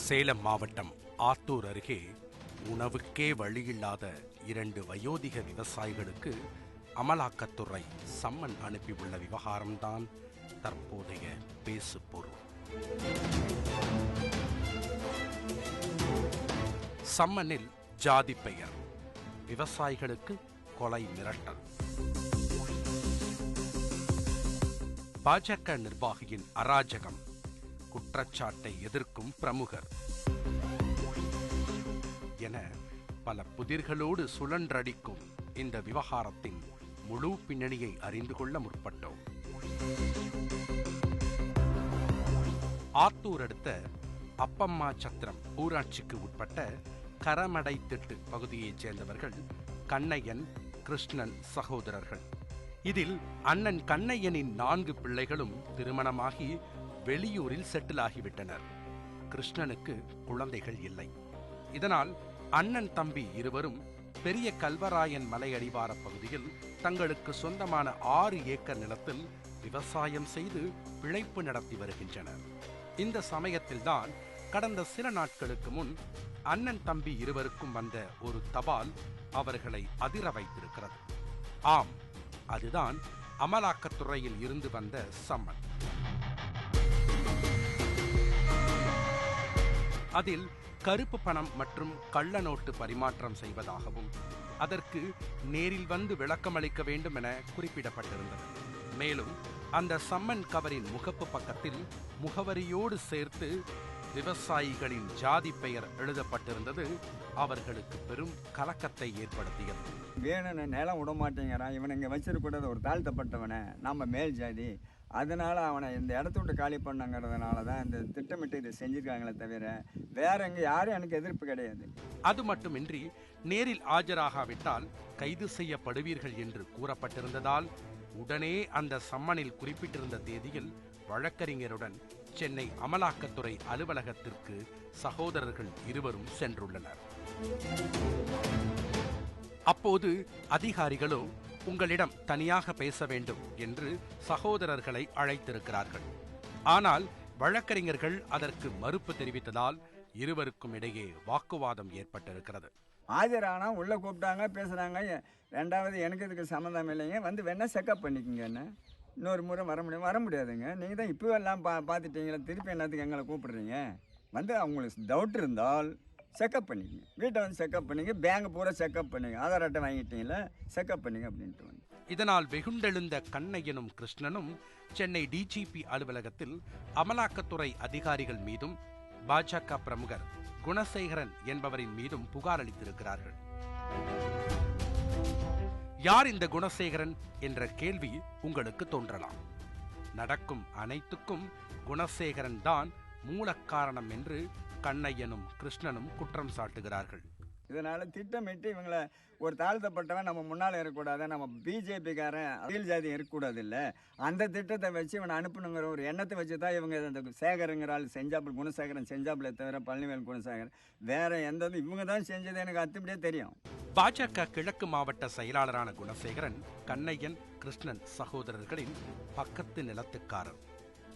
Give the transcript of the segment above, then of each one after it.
சேலம் மாவட்டம் ஆத்தூர் அருகே உணவுக்கே வழியில்லாத 2 வயோதிக விவசாயிகளுக்கு அமலாக்கத்துறை சம்மன் அனுப்பியுள்ள விவகாரம்தான் தற்போதைய பேசுபொருள். சம்மனில் ஜாதி பெயர், விவசாயிகளுக்கு கொலை மிரட்டல். பாஜக நிர்வாகியின் அராஜகம், குற்றச்சாட்டை எதிர்க்கும் பிரமுகர் என பல புதிர்களோடு சுழன்றடிக்கும் இந்த விவகாரத்தின் முழு பின்னணியை அறிந்து கொள்ள முற்பட்டோம். ஆத்தூர் அடுத்த அப்பம்மா சத்திரம் ஊராட்சிக்கு உட்பட்ட கரமடை திட்டு பகுதியைச் சேர்ந்தவர்கள் கண்ணையன், கிருஷ்ணன் சகோதரர்கள். இதில் அண்ணன் கண்ணையனின் 4 பிள்ளைகளும் திருமணமாகி வெளியூரில் செட்டில் ஆகிவிட்டனர். கிருஷ்ணனுக்கு குழந்தைகள் இல்லை. இதனால் அண்ணன் தம்பி இருவரும் பெரிய கல்வராயன் மலை அடிவார பகுதியில் தங்களுக்கு சொந்தமான 6 ஏக்கர் நிலத்தில் விவசாயம் செய்து பிழைப்பு நடத்தி வருகின்றனர். இந்த சமயத்தில்தான் கடந்த சில நாட்களுக்கு முன் அண்ணன் தம்பி இருவருக்கும் வந்த ஒரு தபால் அவர்களை அதிர வைத்திருக்கிறது. ஆம், அதுதான் அமலாக்கத்துறையில் இருந்து வந்த சம்மன். அதில் கருப்பு பணம் மற்றும் கள்ள நோட்டு பரிமாற்றம் செய்வதாகவும் அதற்கு நேரில் வந்து விளக்கமளிக்க வேண்டும் என குறிப்பிடப்பட்டிருந்தது. மேலும் அந்த சம்மன் கவரின் முகப்பு பக்கத்தில் முகவரியோடு சேர்த்து விவசாயிகளின் ஜாதி பெயர் எழுதப்பட்டிருந்தது அவர்களுக்கு பெரும் கலக்கத்தை ஏற்படுத்தியது. வேணும்னு நிலம் விட மாட்டேங்கிறான், இவனை இங்கே வச்சிருக்கூடாது, ஒரு தாழ்த்தப்பட்டவனை, நம்ம மேல் ஜாதி, அதனால அவனை இந்த இடத்த விட்டு காலி பண்ணங்கிறதுனால தான் இந்த திட்டமிட்டு இதை செஞ்சிருக்காங்களே தவிர வேற எங்க யாரும் எனக்கு எதிர்ப்பு கிடையாது. அது மட்டுமின்றி நேரில் ஆஜராகாவிட்டால் கைது செய்யப்படுவீர்கள் என்று கூறப்பட்டிருந்ததால் உடனே அந்த சம்மனில் குறிப்பிட்டிருந்த தேதியில் வழக்கறிஞருடன் சென்னை அமலாக்கத்துறை அலுவலகத்திற்கு சகோதரர்கள் இருவரும் சென்றுள்ளனர். அப்போது அதிகாரிகளோ உங்களிடம் தனியாக பேச வேண்டும் என்று சகோதரர்களை அழைத்திருக்கிறார்கள். ஆனால் வழக்கறிஞர்கள் அதற்கு மறுப்பு தெரிவித்ததால் இருவருக்கும் இடையே வாக்குவாதம் ஏற்பட்டிருக்கிறது. ஆஜரானா உள்ள கூப்பிட்டாங்க, பேசுறாங்க. 2வது எனக்கு இதுக்கு சம்மந்தம் இல்லைங்க, வந்து வேணா செக்அப் பண்ணிக்கங்கன்னு. இன்னொரு முறை வர முடியாதுங்க, நீங்கள் தான் இப்போ எல்லாம் பார்த்துட்டீங்களா, திருப்பி என்னத்துக்கு எங்களை கூப்பிடுறீங்க, வந்து அவங்களுக்கு டவுட் இருந்தால் செக்அப் பண்ணிக்கங்க, வீட்டை வந்து செக்அப் பண்ணிங்க, பேங்க் பூரா செக்அப் பண்ணுங்க, ஆதார் அட்டை வாங்கிட்டீங்களா செக்அப் பண்ணுங்க அப்படின்ட்டு வந்து. இதனால் வெகுண்டெழுந்த கண்ணையனும் கிருஷ்ணனும் சென்னை டிஜிபி அலுவலகத்தில் அமலாக்கத்துறை அதிகாரிகள் மீதும் பாஜக பிரமுகர் குணசேகரன் என்பவரின் மீதும் புகார் அளித்திருக்கிறார்கள். யார் இந்த குணசேகரன் என்ற கேள்வி உங்களுக்கு தோன்றலாம். நடக்கும் அனைத்துக்கும் குணசேகரன் தான் மூல காரணம் என்று கண்ணையனும் கிருஷ்ணனும் குற்றம் சாட்டுகிறார்கள். இதனால திட்டமிட்டு இவங்களை ஒரு தாழ்த்தப்பட்டவன் நம்ம முன்னால் இருக்கக்கூடாது, நம்ம பிஜேபிக்காரன் அகில் ஜாதி இருக்கக்கூடாது, இல்லை அந்த திட்டத்தை வச்சு இவனை அனுப்பணுங்கிற ஒரு எண்ணத்தை வச்சு தான் இவங்க அந்த சேகருங்கிற ஆள் செஞ்சாப்புல, குணசேகரன் செஞ்சாப்புல தவிர பழனிவேல் குணசேகரன் வேற எந்த இவங்க தான் செஞ்சது எனக்கு அத்துப்படியே தெரியும். பாஜக கிழக்கு மாவட்ட செயலாளரான குணசேகரன் கண்ணையன், கிருஷ்ணன் சகோதரர்களின் பக்கத்து நிலத்துக்காரர்.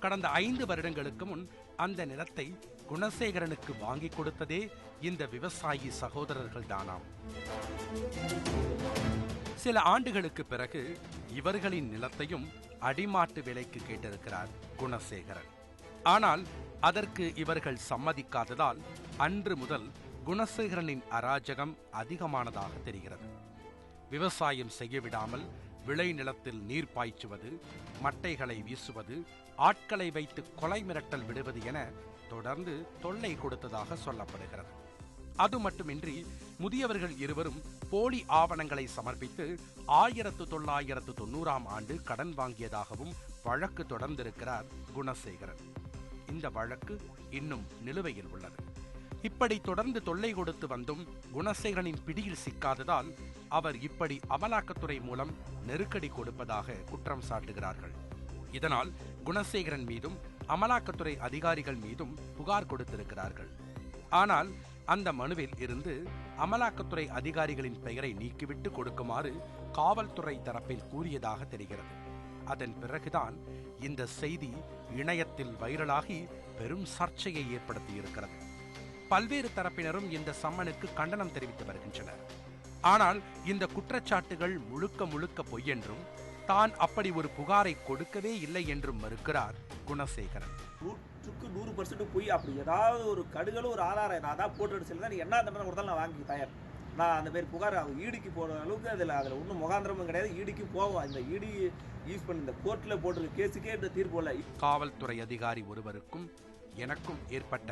கடந்த 5 வருடங்களுக்கு முன் அந்த நிலத்தை குணசேகரனுக்கு வாங்கி கொடுத்ததே இந்த விவசாயி சகோதரர்கள் தானாம். சில ஆண்டுகளுக்கு பிறகு இவர்களின் நிலத்தையும் அடிமாட்டு விலைக்கு கேட்டிருக்கிறார் குணசேகரன். ஆனால் அதற்கு இவர்கள் சம்மதிக்காததால் அன்று முதல் குணசேகரனின் அராஜகம் அதிகமானதாக தெரிகிறது. விவசாயம் செய்ய விடாமல் விளை நிலத்தில் நீர் பாய்ச்சுவது, மட்டைகளை வீசுவது, ஆட்களை வைத்து கொலை மிரட்டல் விடுவது என தொடர்ந்து தொல்லை கொடுத்ததாக சொல்லப்படுகிறது. அது மட்டுமின்றி முதியவர்கள் இருவரும் போலி ஆவணங்களை சமர்ப்பித்து 1990ஆம் ஆண்டு கடன் வாங்கியதாகவும் வழக்கு தொடர்ந்திருக்கிறார் குணசேகரன். இந்த வழக்கு இன்னும் நிலுவையில் உள்ளது. இப்படி தொடர்ந்து தொல்லை கொடுத்து வந்தும் குணசேகரனின் பிடியில் சிக்காததால் அவர் இப்படி அமலாக்கத்துறை மூலம் நெருக்கடி கொடுப்பதாக குற்றம் சாட்டுகிறார்கள். இதனால் குணசேகரன் மீதும் அமலாக்கத்துறை அதிகாரிகள் மீதும் புகார் கொடுத்திருக்கிறார்கள். ஆனால் அந்த மனுவில் இருந்து அமலாக்கத்துறை அதிகாரிகளின் பெயரை நீக்கிவிட்டு கொடுக்குமாறு காவல்துறை தரப்பில் கூறியதாக தெரிகிறது. அதன் பிறகுதான் இந்த செய்தி இணையத்தில் வைரலாகி பெரும் சர்ச்சையை ஏற்படுத்தியிருக்கிறது. பல்வேறு தரப்பினரும் இந்த சம்மனுக்கு கண்டனம் தெரிவித்து வருகின்றனர். ஆனால் இந்த குற்றச்சாட்டுகள் முழுக்க முழுக்க பொய் என்றும் தான் அப்படி ஒரு புகாரை கொடுக்கவே இல்லை என்றும் மறுக்கிறார் குணசேகரன். 100% பொய். அப்படி ஏதாவது ஒரு கடுகளும் ஒரு ஆதாரம் நான் தான் போட்டு செல்லுதான் நீ என்ன தண்டனை கொடுத்தாலும் நான் வாங்கி தயார். நான் அந்த மாதிரி புகார் ஈடிக்கு போடுற அளவுக்கு அதில் ஒன்றும் முகாந்திரமும் கிடையாது. ஈடிக்கு போவோம். இந்த ஈடி யூஸ் பண்ணி இந்த கோர்ட்டில் போட்டிருக்க கேஸுக்கே இந்த தீர்ப்பு இல்லை. காவல்துறை அதிகாரி ஒருவருக்கும் எனக்கும் ஏற்பட்ட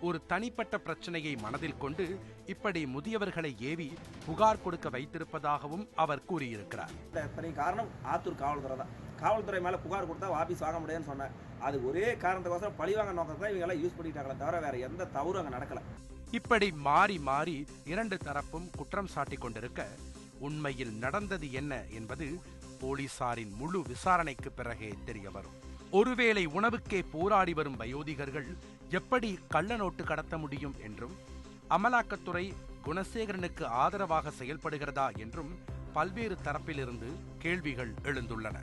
ஒரு தனிப்பட்ட பிரச்சனையை மனதில் கொண்டு இப்படி முதியவர்களை ஏவி புகார் கொடுக்க வைத்திருப்பதாகவும் அவர் கூறியிருக்கிறார். தனி காரணம் ஆத்தூர் காவல்துறை தான். காவல்துறை மேலே புகார் கொடுத்தா வாபஸ் வாங்க முடியாதுன்னு சொன்னேன். அது ஒரே காரணத்துக்கோசரம் பழிவாங்க நோக்கத்தை இவங்க எல்லாம் யூஸ் பண்ணிட்டாங்களே தவிர வேற எந்த தவறும் அங்கே நடக்கல. இப்படி மாறி மாறி இரண்டு தரப்பும் குற்றம் சாட்டிக் கொண்டிருக்க உண்மையில் நடந்தது என்ன என்பது போலீசாரின் முழு விசாரணைக்கு பிறகே தெரிய வரும். ஒருவேளை உணவுக்கே போராடி வரும் வயோதிகர்கள் எப்படி கள்ள நோட்டு கடத்த முடியும் என்றும் அமலாக்கத்துறை குணசேகரனுக்கு ஆதரவாக செயல்படுகிறதா என்றும் பல்வேறு தரப்பிலிருந்து கேள்விகள் எழுந்துள்ளன.